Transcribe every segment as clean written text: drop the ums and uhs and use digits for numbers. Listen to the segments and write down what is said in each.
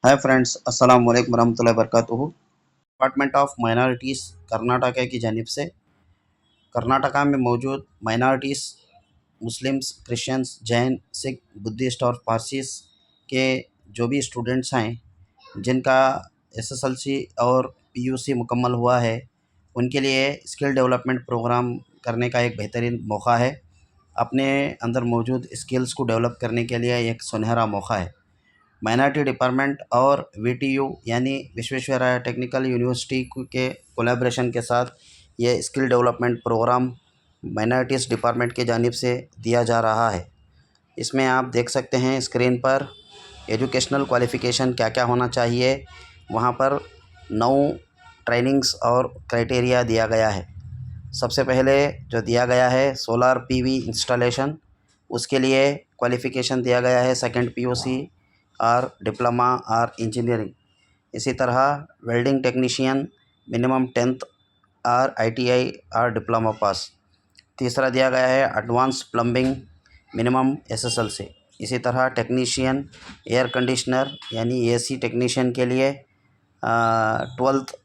Hi friends, अस्सलाम वालेकुम वरहमतुल्लाहि वबरकातुहू। डिपार्टमेंट ऑफ माइनॉरिटीज़ कर्नाटका की जानिब से कर्नाटका में मौजूद minorities Muslims, Christians, Jain, Sikh, Buddhist और पारसीस के जो भी स्टूडेंट्स हैं जिनका एसएसएलसी और पीयूसी मुकम्मल हुआ है, उनके लिए स्किल डेवलपमेंट प्रोग्राम करने का एक बेहतरीन मौका है। अपने अंदर मौजूद स्किल्स को डेवलप करने के लिए एक सुनहरा मौका है। माइनॉरिटी डिपार्टमेंट और वीटीयू यानी विश्वेश्वरैया टेक्निकल यूनिवर्सिटी के कोलैबोरेशन के साथ ये skill development program minorities department की जानिब से दिया जा रहा है। इसमें आप देख सकते हैं स्क्रीन पर एजुकेशनल क्वालिफ़िकेशन क्या क्या होना चाहिए। वहाँ पर 9 ट्रेनिंग्स और क्राइटेरिया दिया गया है। सबसे पहले जो दिया गया है सोलर पीवी इंस्टॉलेशन, उसके लिए क्वालिफ़िकेशन दिया गया है सेकंड पीयूसी और डिप्लोमा और इंजीनियरिंग। इसी तरह वेल्डिंग टेक्नीशियन मिनिमम 10th और आईटीआई और डिप्लोमा पास। तीसरा दिया गया है एडवांस प्लम्बिंग मिनिमम एसएसएलसी। इसी तरह टेक्नीशियन एयर कंडीशनर यानी एसी टेक्नीशियन के लिए 12th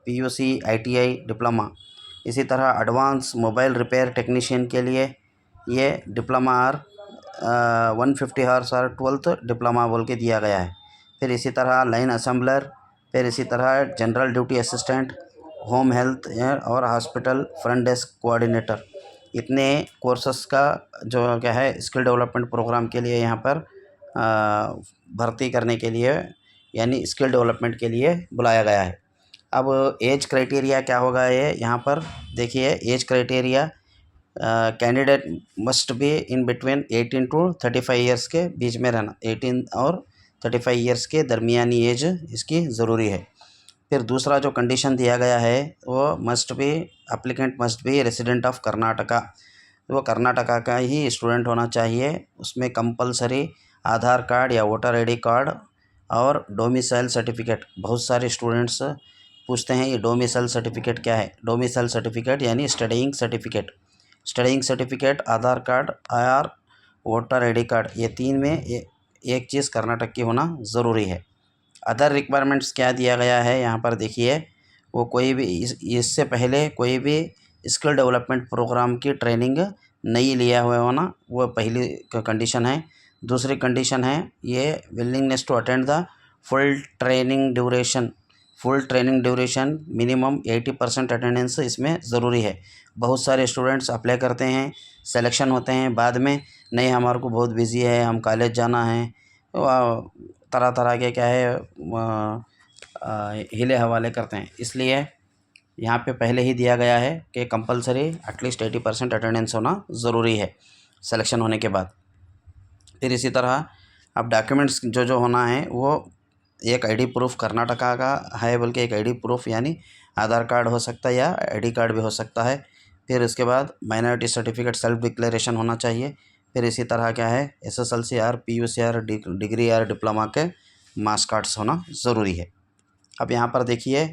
पीयूसी आईटीआई डिप्लोमा। इसी तरह एडवांस मोबाइल रिपेयर टेक्नीशियन के लिए ये डिप्लोमा और 150 आवर्स और 12th डिप्लोमा बोल के दिया गया है। फिर इसी तरह लाइन असेंबलर, फिर इसी तरह general duty assistant, home health और हॉस्पिटल फ्रंट डेस्क कोऑर्डिनेटर। इतने कोर्सेस का जो क्या है स्किल डेवलपमेंट प्रोग्राम के लिए यहाँ पर भर्ती करने के लिए यानी स्किल डेवलपमेंट के लिए बुलाया गया है। अब एज क्राइटेरिया क्या होगा ये यहाँ पर देखिए। Age criteria candidate must be in between 18 to 35 years के बीच में रहना। 18 और 35 ईयर्स के दरमियानी एज इसकी ज़रूरी है। फिर दूसरा जो कंडीशन दिया गया है वो must be applicant must be resident of Karnataka. वो कर्नाटका का ही स्टूडेंट होना चाहिए। उसमें कंपलसरी आधार कार्ड या वोटर आईडी कार्ड और डोमिसाइल सर्टिफिकेट। बहुत सारे स्टूडेंट्स पूछते हैं ये डोमिसाइल सर्टिफिकेट क्या है। डोमिसाइल सर्टिफिकेट यानी स्टडीइंग सर्टिफिकेट। स्टडीइंग सर्टिफिकेट, आधार कार्ड और वोटर आईडी कार्ड, ये तीन में एक चीज़ कर्नाटक की होना ज़रूरी है। अदर रिक्वायरमेंट्स क्या दिया गया है यहाँ पर देखिए। वो कोई भी इससे पहले कोई भी स्किल डेवलपमेंट प्रोग्राम की ट्रेनिंग नहीं लिया हुआ होना, वो पहली कंडीशन है। दूसरी कंडीशन है ये willingness to attend the full training duration. Full training duration minimum 80% attendance इसमें ज़रूरी है। बहुत सारे स्टूडेंट्स अप्लाई करते हैं, सिलेक्शन होते हैं, बाद में नहीं हमारे को बहुत बिजी है, हम कॉलेज जाना है, तरह तरह के क्या है हिले हवाले करते हैं। इसलिए यहाँ पे पहले ही दिया गया है कि कंपलसरी एटलीस्ट 80% अटेंडेंस होना ज़रूरी है सिलेक्शन होने के बाद। फिर इसी तरह अब डॉक्यूमेंट्स जो जो होना है वो एक आईडी प्रूफ कर्नाटका का है, बल्कि एक आईडी प्रूफ यानी आधार कार्ड हो सकता है या आईडी कार्ड भी हो सकता है। फिर इसके बाद माइनॉरिटी सर्टिफिकेट सेल्फ डिक्लेरेशन होना चाहिए। फिर इसी तरह क्या है SSLC or PUC or degree or diploma के मार्क्स कार्ड्स होना ज़रूरी है। अब यहाँ पर देखिए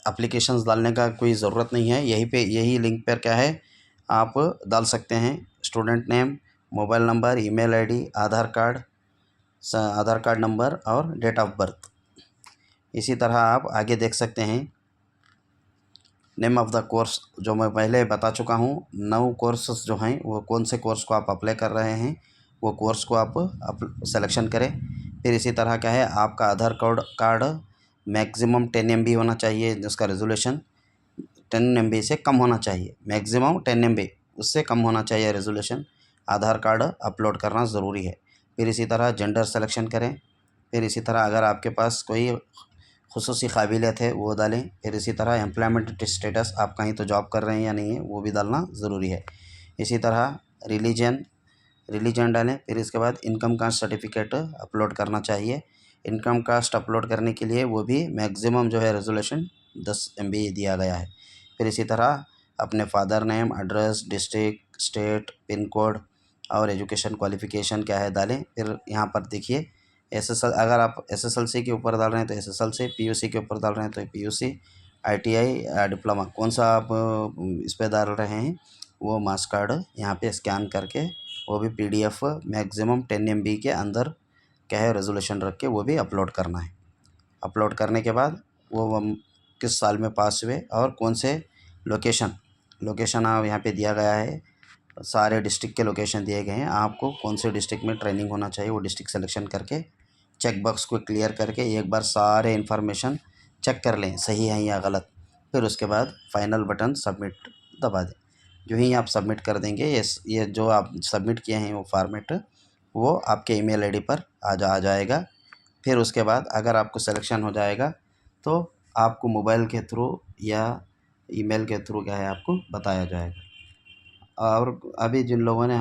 एप्लीकेशंस डालने का कोई ज़रूरत नहीं है। यही लिंक पर क्या है आप डाल सकते हैं student name, mobile number, email ID, Aadhaar card number और डेट ऑफ बर्थ। इसी तरह आप आगे देख सकते हैं नेम ऑफ़ द कोर्स, जो मैं पहले बता चुका हूँ। 9 कोर्सेस जो हैं वो कौन से कोर्स को आप अप्लाई कर रहे हैं वो कोर्स को आप सिलेक्शन करें। फिर इसी तरह क्या है आपका आधार कार्ड मैक्सिमम 10 MB होना चाहिए, जिसका रेजोल्यूशन 10 MB से कम होना चाहिए। मैक्सिमम 10 MB, उससे कम होना चाहिए रेजोल्यूशन। आधार कार्ड अपलोड करना ज़रूरी है। फिर इसी तरह जेंडर सिलेक्शन करें। फिर इसी तरह अगर आपके पास कोई खुसूसी काबिलियत है वो डालें। फिर इसी तरह एम्प्लॉयमेंट स्टेटस, आप कहीं तो जॉब कर रहे हैं या नहीं है वो भी डालना ज़रूरी है। इसी तरह रिलीजन डालें। फिर इसके बाद इनकम कास्ट सर्टिफिकेट अपलोड करना चाहिए। इनकम कास्ट अपलोड करने के लिए वो भी मैक्सिमम जो है रेजोल्यूशन 10 MB दिया गया है। फिर इसी तरह अपने father name, address, district, state, pin code और एजुकेशन क्वालिफ़िकेशन क्या है डालें। फिर यहाँ पर देखिए अगर आप एसएसएलसी के ऊपर डाल रहे हैं तो एसएसएलसी, पीयूसी के ऊपर डाल रहे हैं तो पीयूसी, आईटीआई, डिप्लोमा, कौन सा आप इस पर डाल रहे हैं वो मार्क्स कार्ड यहाँ पे स्कैन करके वो भी पीडीएफ मैक्सिमम 10 MB के अंदर क्या है रेजोल्यूशन रख के वो भी अपलोड करना है। अपलोड करने के बाद वो हम किस साल में पास हुए और कौन से लोकेशन आप यहाँ पे दिया गया है, सारे डिस्ट्रिक्ट के लोकेशन दिए गए हैं। आपको कौन से डिस्ट्रिक्ट में ट्रेनिंग होना चाहिए वो डिस्ट्रिक्ट सिलेक्शन करके चेक बॉक्स को क्लियर करके एक बार सारे इन्फॉर्मेशन चेक कर लें सही है या गलत। फिर उसके बाद फाइनल बटन सबमिट दबा दें। जो ही आप सबमिट कर देंगे ये जो आप सबमिट किए हैं वो फॉर्मेट वो आपके ईमेल आईडी पर आ जाएगा। फिर उसके बाद अगर आपको सिलेक्शन हो जाएगा तो आपको मोबाइल के थ्रू या ईमेल के थ्रू क्या है आपको बताया जाएगा। और अभी जिन लोगों ने